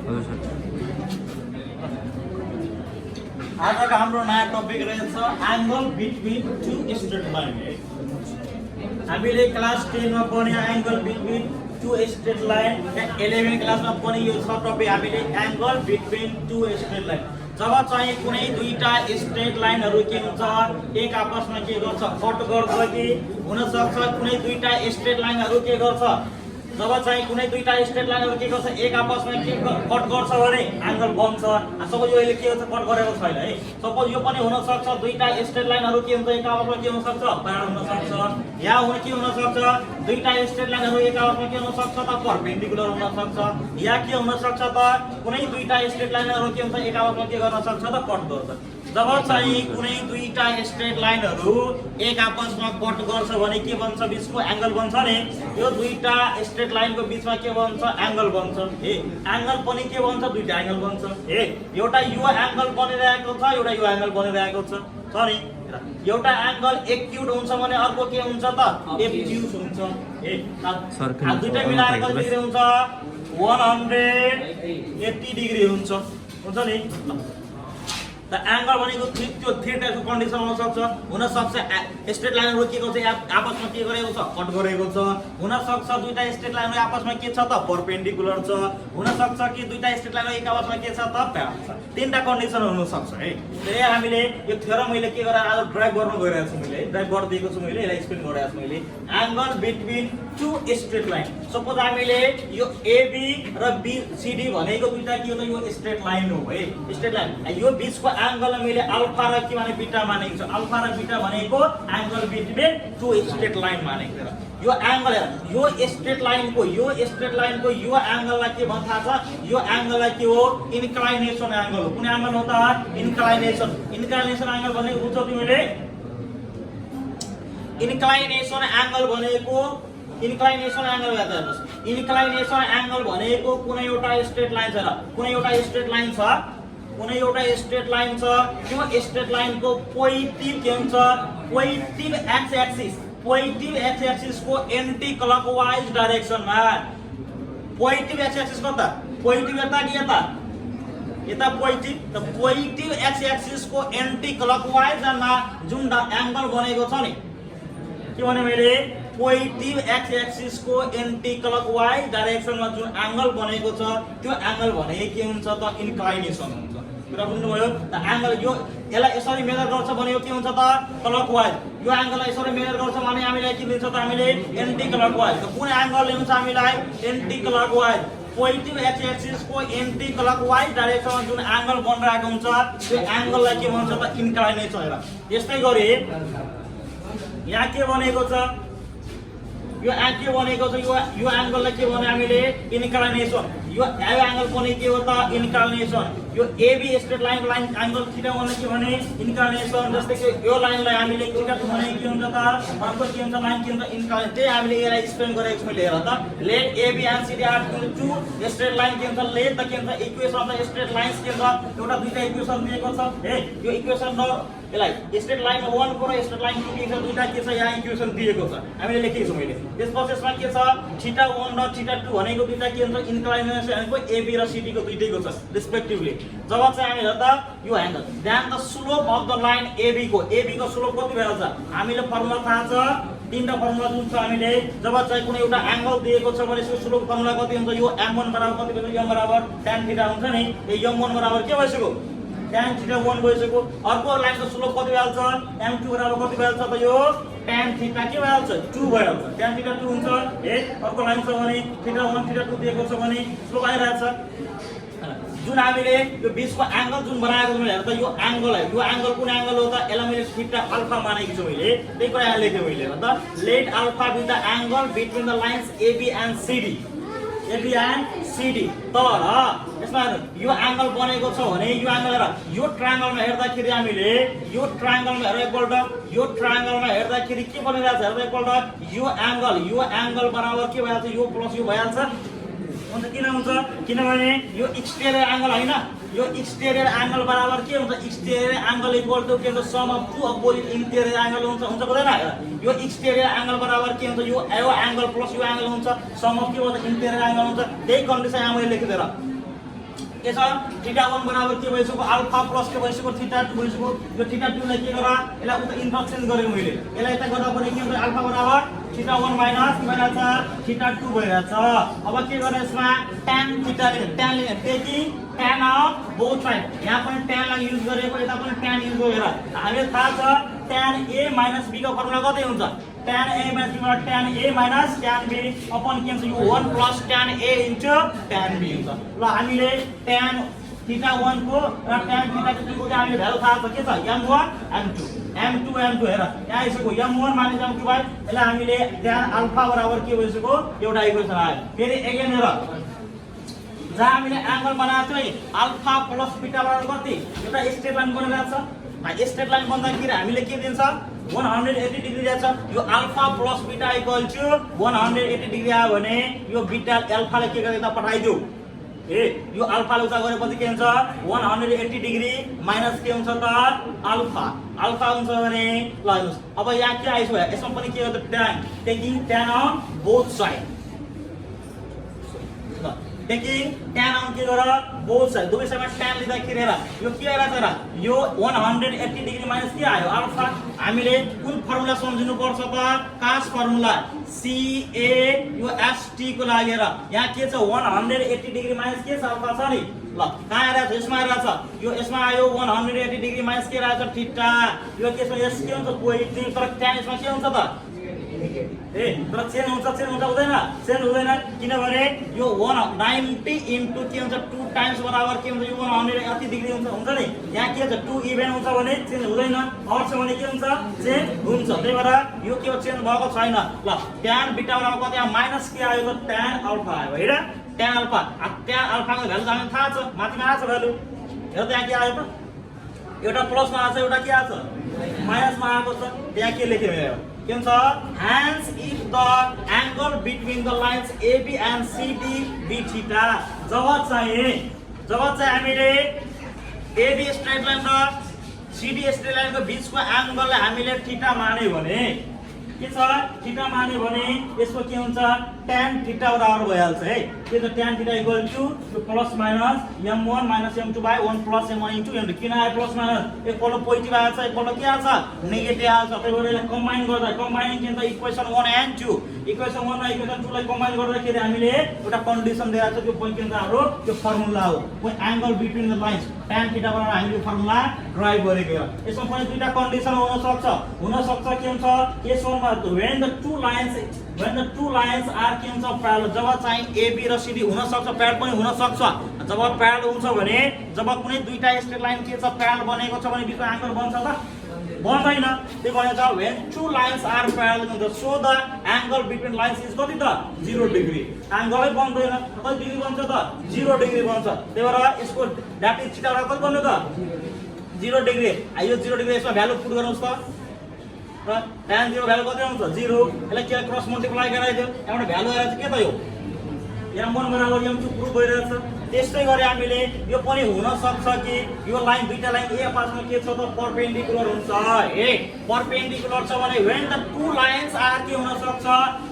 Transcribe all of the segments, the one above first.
हजुर सर। आजको हाम्रो नयाँ टपिक रहेछ angle between two straight line है। हामीले क्लास 10 मा पढ्ने angle between two straight line 11 class मा पनि यो छ टपिक हामीले angle between two straight line. जब चाहिँ कुनै दुईटा स्ट्रेट लाइनहरु के हुन्छ एक आपसमा के गर्छ कट गर्छ कि हुन सक्छ कुनै दुईटा स्ट्रेट लाइनहरु के गर्छ जब चाहिँ कुनै दुईटा स्ट्रेट लाइनहरु के गर्छ एक आपसमा के कट गर्छ भने एंगल बन्छ। सपोज यो के हुन्छ कट गरेको छैन है। सपोज यो पनि हुन सक्छ दुईटा स्ट्रेट लाइनहरु के हुन्छ एक आपसमा के हुन सक्छ प्यारल हुन सक्छ या हुन के हुन सक्छ दुईटा स्ट्रेट लाइनहरु एक आपसमा के हुन सक्छ त परपेन्डिकुलर हुन सक्छ या के हुन सक्छ त कुनै दुईटा स्ट्रेट लाइनहरु के हुन्छ एक आपसमा के गर्न सक्छ त कट गर्छ। जब चाहिँ कुनै दुईटा स्ट्रेट लाइनहरु एक आपसमा कट गर्छ भने के बन्छ बीचको एंगल बन्छ नि। यो दुईटा स्ट्रेट लाइनको बीचमा के बन्छ एंगल बन्छ। ए एंगल पनि के बन्छ दुईटा एंगल बन्छ। ए एउटा यो एंगल बनिरहेको छ एउटा यो एंगल बनिरहेको छ सरी एउटा एंगल एक्युट हुन्छ भने अर्को के हुन्छ त एब्ट्युट हुन्छ। ए दुईटा मिलाएर कति डिग्री हुन्छ 180 डिग्री हुन्छ नि। The angle भनेको त्यो थ्री टाइपको कन्डिसन हुन सक्छ स्ट्रेट लाइनहरु के गर्छ आपसमा के गरेको छ कट गरेको छ हुन सक्छ दुईटा स्ट्रेट लाइनहरु आपसमा के छ त परपेन्डिकुलर छ हुन सक्छ कि दुईटा स्ट्रेट लाइनहरु एक आपसमा के छ त प्यारल छ। तीनटा कन्डिसन हुन सक्छ है। त्यसैले हामीले यो थ्योरम मैले के गरेर आज ड्राइभ गर्न गइरहेको छु मैले ड्राइभ गरिदिएको छु मैले यसलाई एक्सप्लेन गरिरहेको छु मैले angle between two straight line. सपोज हामीले यो AB र BCD भनेको दुईटा के हो त यो स्ट्रेट लाइन हो है स्ट्रेट लाइन। यो बीचको एंगल मैले अल्फा र के माने बीटा मानेको छ अल्फा र बीटा भनेको angle between two straight line मानेको छ। यो एंगल यो स्ट्रेट लाइनको यो एंगललाई के भन्छ थाहा छ यो एंगललाई के हो इन्क्लाइनेसन एंगल हो। कुन एंगल हो त इन्क्लाइनेसन एंगल भनेको बुझ्छौ तिमीले इन्क्लाइनेसन एंगल भनेको इन्क्लाइनेसन एंगल याद गर्नुस्। इन्क्लाइनेसन एंगल भनेको कुनै एउटा स्ट्रेट लाइन छ कुनै एउटा स्ट्रेट लाइन छ त्यो स्ट्रेट लाइनको पोजिटिभ के हुन्छ पोजिटिभ एक्स एक्सिस को एन्टी क्लकवाइज डाइरेक्सनमा पोजिटिभ एक्स एक्सिस कता पोजिटिभ यता कि यता पोजिटिभ एक्स एक्सिस को एन्टी क्लकवाइज मा जुन एंगल बनेको छ नि के भने मैले पोजिटिभ एक्स एक्सिस को एन्टी क्लकवाइज डाइरेक्सनमा जुन एंगल बनेको छ त्यो एंगल भने के हुन्छ त इन्क्लाइनेसन हुन्छ। कुरा बुझ्नुभयो त एंगल यो यसलाई यसरी मेजर गर्छ भने यो के हुन्छ त क्लकवाइज यो एंगललाई यसरी मेजर गर्छ भने हामीलाई के दिन्छ त हामीले एन्टी क्लकवाइज। त कुन एंगलले हुन्छ हामीलाई anti clockwise positive X axis को एन्टी क्लकवाइज डाइरेक्सनमा जुन एंगल बनिरहेको हुन्छ त्यो एंगललाई के भन्छ त इन्क्लाइनेसन। हेर त्यस्तै गरी यहाँ के बनेको छ यो के बनेको छ यो एंगललाई के भने हामीले इन्क्लाइनेसन यो एंगल पनि के हो त इन्क्लाइनेसन। यो AB straight line angle theta भने के भने इन्क्लाइनेसन। जस्तै कि यो लाइनलाई हामीले थीटा भने के हुन्छ त अर्को के हुन्छ लाइन के हुन्छ इन्क्लाइनेसन। त्यही हामीले यसलाई एक्सप्लेन गरेको छौँ हेर त let AB and CD are two straight line के हुन्छ लेट त के हुन्छ equation of the straight lines के हुन्छ एउटा दुईटा इक्वेसन दिएको छ हे यो इक्वेसन न यसलाई स्ट्रेट लाइन 1 को र स्ट्रेट लाइन 2 के दुईटा के छ यहाँ इक्वेसन दिएको छ हामीले लेखेको छौँ मैले। त्यस प्रोसेसमा के छ थीटा 1 र थीटा 2 भनेको दुईटा के हुन्छ इन्क्लाइनेसनको AB र CD को दुईटैको छ रिस्पेक्टिभली। जब चाहिँ हामी हेर्दा यो angle then the slope of the line AB को स्लोप कति भएर छ हामीले फर्मुला थाहा छ तीनटा फर्मुला जुन छ हामीले जब चाहिँ कुनै एउटा एंगल दिएको छ भने यसको स्लोप फर्मुला कति हुन्छ यो m1 बराबर कति भन्छ m बराबर tan थीटा हुन्छ नि यो m1 बराबर के भइसक्यो tan थीटा 1 भइसक्यो। अर्को लाइनको स्लोप कति भइहाल्छ m2 बराबर कति भइहाल्छ त यो tan थीटा के भइहाल्छ 2 भइहाल्छ tan थीटा 2 हुन्छ। ए अर्को लाइन छ भने थीटा 1 थीटा 2 दिएको छ भने स्लोप आइरहेछ जुन हामीले यो बीचको एंगल जुन बनाएको छ मैले हेर्दा यो एंगल कुन एंगल हो त यसलाई मैले थीटा अल्फा मानेको छु मैले त्यही कुरा यहाँ लेखे मैले हेर्दा let alpha be the angle between the lines AB and CD तर यसमा यो एंगल बनेको छ भने यो एंगल हेर यो ट्रायंगलमा हेर्दाखेरि हामीले यो ट्रायंगलमा हेर एकपल्ट यो ट्रायंगलमा हेर्दाखेरि के बनिरहेछ हेर्दा एकपल्ट यो एंगल बराबर के भइहाल्छ यो प्लस यो भइहाल्छ हुन्छ किन हुन्छ किनभने यो एक्सटेरियर एंगल हैन यो एक्सटेरियर एंगल बराबर के हुन्छ एक्सटेरियर एंगल इक्वल टु के हुन्छ sum of two opposite interior angle हुन्छ हुँदैन यो एक्सटेरियर एंगल बराबर के हुन्छ यो एंगल प्लस यो एंगल हुन्छ सम अफ के हुन्छ इन्टेरियर एंगल हुन्छ त्यही कन्डिसन यहाँ मैले लेखिदिएर के छ थीटा 1 बराबर के भइसक्यो अल्फा प्लस के भइसक्यो थीटा 2 भइसक्यो यो थीटा 2 लाई के गरा यसलाई उता इन्टरचेन्ज गरेको मैले यसलाई यता गर्दा पनि के हुन्छ अल्फा बराबर थीटा 1 माइनस के भइरहेछ थीटा 2 भइरहेछ अब के गर्ने यसमा tan थीटा लिने tan लिने taking tan of both side यहाँ पनि tan लाई युज गरेको यता पनि tan युज गरेर हामीले थाहा छ tan a माइनस b को फर्मुला कति हुन्छ tan a माइनस b बराबर tan a minus tan b upon के हुन्छ यो 1 plus tan a into tan b हुन्छ ल हामीले tan थीटा 1 को र tan थीटा 2 को हामीले भ्यालु थाहा छ के छ m1 m2 m2 हेर यहाँ आइसक्यो m1 माइनस m2 बाइ यसलाई हामीले tan अल्फा बराबर के भइसक्यो एउटा इक्वेसन आयो फेरि अगेन हेर जहाँ हामीले एंगल बनाएको थियो अल्फा प्लस बीटा बराबर कति एउटा स्ट्रेट लाइन बनिरहेको छ स्ट्रेट लाइन बन्दाखेरि हामीले के दिन्छ 180 डिग्री जान्छ यो alpha plus beta equal to 180 degree आयो भने यो बीटा अल्फा ले के गरेर पठाइदिउ ए यो अल्फा ले उता गरेपछि के हुन्छ 180 डिग्री माइनस के हुन्छ त अल्फा अल्फा हुन्छ भने ल हेर्नुस् अब यहाँ के आइसक्यो यसमा पनि के गर्छ tan taking tan on both side taking tan on के गर बोथ साइड दुवै साइडमा tan लिँदाखेरि हेर यो के आइराछ र यो 180 डिग्री माइनस के आयो अल्फा हामीले कुन फर्मुला सम्झिनु पर्छ त कास फर्मुला CA यो ST को लागि हेर यहाँ के छ 180 डिग्री माइनस के छ अल्फा छ नि ल कहाँ आइराछ यसमा आइराछ यो यसमा आयो 180 डिग्री माइनस के आइराछ थीटा यो केसमा यस के हुन्छ पोजिटिभ तर tan यसमा के हुन्छ त ए तर चेन्ज हुन्छ हुँदैन किनभने यो 190 इन्टु के हुन्छ 2 टाइम्स बराबर के हुन्छ यो 180 डिग्री हुन्छ नि यहाँ के हुन्छ 2 इभेन हुन्छ भने चेन्ज हुँदैन अर्थ भने के हुन्छ चेन्ज हुन्छ त्यही भएर यो के चेन्ज भएको छैन ल tan बीटा बराबर कति आयो माइनस के आयो त tan अल्फा आयो हैन tan अल्फा को भ्यालु हामीलाई थाहा छ माथिमा आछ भ्यालु हेर त्यहाँ के आयो त एउटा प्लसमा आछ एउटा के आछ माइनसमा आएको छ त्यहाँ के लेख्यो hence if the angle between the lines AB and CD be theta जब चाहिँ हामीले AB स्ट्रेट लाइन र CD स्ट्रेट लाइन को बीच को एंगल हामीले थीटा मान्यो भने के छ थीटा मान्यो भने यसको के हुन्छ tan थीटा बराबर भइहाल्छ है के छ tan theta equal to plus minus m1 minus m2 by 1 plus m1 into m2 किन आयो प्लस माइनस एकपल्ट पोजिटिभ आछ एकपल्ट के आछ नेगेटिभ आछ त्यही भएर यसलाई कम्बाइन गर्दा कम्बाइनिङ के त इक्वेसन 1 एन्ड 2 इक्वेसन 1 र इक्वेसन 2 लाई कम्बाइन गर्दाखेरि हामीले एउटा कन्डिसन दिएको छ त्यो पोइन्ट के हुन्छ हाम्रो त्यो फर्मुला हो angle between the lines tan theta बराबर हामीले फर्मुला ड्राइभ गरेको हो यसमा पनि दुईटा कन्डिसन हुन सक्छ के हुन्छ केस 1 मा when the two lines are के हुन्छ प्यारल जब चाहिँ AB र CD हुन सक्छ प्यारल पनि हुन सक्छ जब प्यारल हुन्छ भने जब कुनै दुईटा स्ट्रेट लाइन के छ प्यारल बनेको छ भने बीचमा एंगल बन्छ त बन्दैन त्यो भनेको छ when two lines are parallel so the angle between lines is कति त 0 डिग्री एंगलै बन्दैन कति डिग्री बन्छ त 0 डिग्री बन्छ त्यही भएर यसको दैट इज थीटा कति बन्यो त 0 डिग्री यो 0 डिग्री यसमा भ्यालु पुट गर्नुस् त र tan 0 भ्यालु कति आउँछ 0 यसलाई के क्रस मल्टिप्लाई गराइदियो यहाँबाट भ्यालु आएर चाहिँ के त यो m1 बराबर m2 प्रुफ भइरहेछ त्यस्तै गरे हामीले यो पनि हुन सक्छ कि यो लाइन दुईटा लाइन ए पासमा के छ त परपेन्डिकुलर हुन्छ ए परपेन्डिकुलर छ भने when the two lines are के हुन सक्छ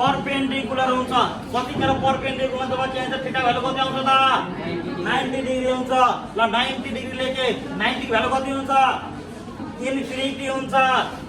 परपेन्डिकुलर हुन्छ कतिखेर परपेन्डिकुलर जब के हुन्छ थीटा भ्यालु कति आउँछ त 90 डिग्री हुन्छ ल 90 डिग्री लेखे 90 भ्यालु कति हुन्छ इन्फिनिटी हुन्छ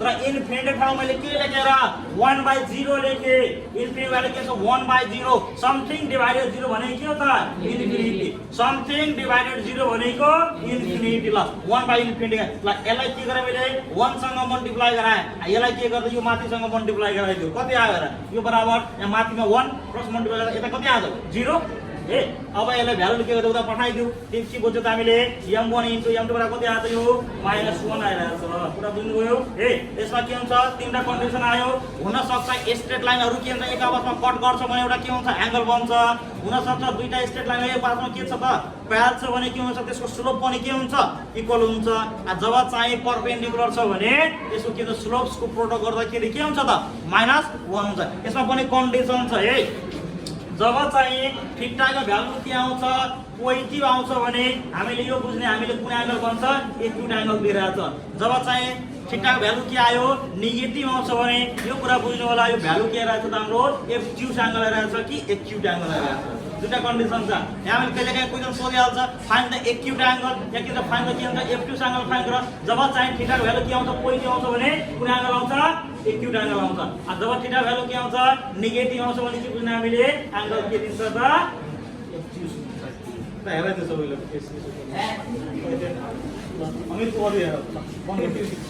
तर इन्फिनिटी ठाउँ मैले के लेखेर 1/0 लेखे इन्फिनिटी भ्यालु के छ 1/0 समथिङ डिवाइडेड 0 भनेको के हो त इन्फिनिटी समथिङ डिवाइडेड 0 भनेको इन्फिनिटी ल 1/इन्फिनिटी ल यसलाई के गरे मैले 1 सँग मल्टिप्लाई गराए यसलाई के गर्दा यो माथिसँग मल्टिप्लाई गराइदियो कति आयो र यो बराबर यहाँ माथिमा 1 प्लस मल्टिप्लाई गर्दा यता कति आयो 0 ए अब यसलाई भ्यालु के गर्दा उता पठाइदिउ त्यस के बुझ्यो त हामीले m1 इन्टु m2 बराबर कति आयो यो -1 आइरहेछ पुरा बुझ्नुभयो ए यसमा के हुन्छ तीनटा कन्डिसन आयो हुन सक्छ स्ट्रेट लाइनहरु के हुन्छ एक आपसमा कट गर्छ भने एउटा के हुन्छ एंगल बन्छ हुन सक्छ दुईटा स्ट्रेट लाइन एक आपसमा के छ त प्यारल छ भने के हुन्छ त्यसको स्लोप पनि के हुन्छ इक्वल हुन्छ जब चाहिँ परपेन्डिकुलर छ भने यसको के हुन्छ स्लोप्स को प्रोडक्ट गर्दाखेरि के हुन्छ त -1 हुन्छ यसमा पनि कन्डिसन छ है जब चाहिँ थीटा को भ्यालु के आउँछ पोजिटिभ आउँछ भने हामीले यो बुझ्ने हामीले कुन एंगल बन्छ एक्युट एंगल दिइरहेछ जब चाहिँ थीटा को भ्यालु के आयो नेगेटिभ आउँछ भने यो कुरा बुझ्नु होला यो भ्यालु के आइरहेछ त हाम्रो एब्ट्युट एंगल आइरहेछ कि एक्युट एंगल आइरहेछ दुईटा कन्डिसन छ यहाँ मैले कहिले काहीँ क्वेसन सोधिहाल्छ फाइन्ड द एक्युट एंगल या कि त फाइन्ड द के भन्छ एब्ट्युस एंगल फाइन्ड गर जब चाहिँ थीटा भ्यालु के आउँछ पोजिटिभ आउँछ भने कुन एंगल आउँछ एक्युट एंगल आउँछ अब जब थीटा भ्यालु के आउँछ नेगेटिभ आउँछ भने के बुझ्न हामीले एंगल के दिन्छ त एब्ट्युस त हेर त सबैले अमित को अरु हेर बन्द गरिदियो